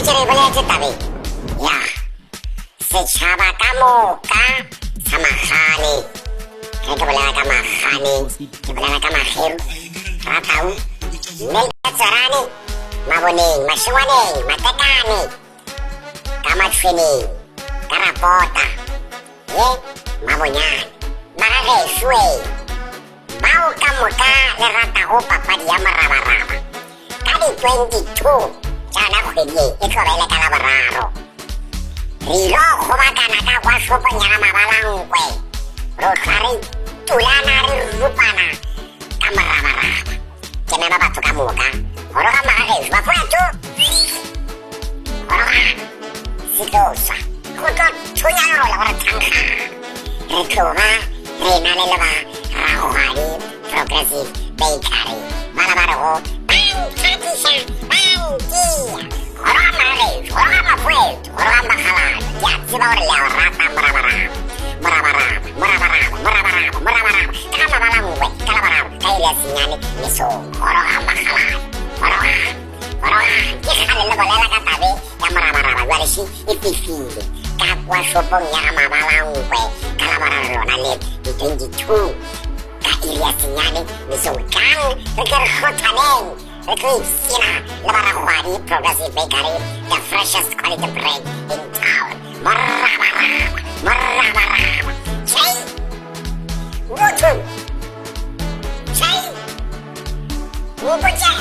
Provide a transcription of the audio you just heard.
cerai boleh tabi. Ya, sechaba kamu ka sama khani. Kayak boleh kama khani, boleh kama khir. Ratau, mel carani, mabuni, masuani, matekani, kama fini, karapota, ye, mabunyan, marare sui. Bau kamu ka leratahu papa dia maraba-raba. Kali 22, jangan aku ini, itu bela kalabararo. Rilo khobakana ka wasu penyama balang kwe. Rosari tulana rupana kamaraba-raba. Jangan apa tu kamu ka? Orang kamu ada sebab itu. Orang sidosa. Kudo tunya orang tangka. Rekoma, renale leba, rahuari, progresif, bakery, balabaro, bangkatisa, bangkia. Orang maris, orang mafuet, orang bakalan. Ya, si bawah lewat rata merabarab. Kama balang gue, kalabarab. Kayak lihat sinyani, miso, orang bakalan. Orang, ya kan lele boleh kata be, yang merabarab. Gue ada si ipifi. Kakwa sopong ya ama balang gue, kalabarab nalit di 22. Kak lihat sinyani, miso kang, reker khotaneng. Sina, Labarahwari Progressive Bakery, the freshest quality bread in town. Marabarama. Chay, Wutu, Chay, Wubuja.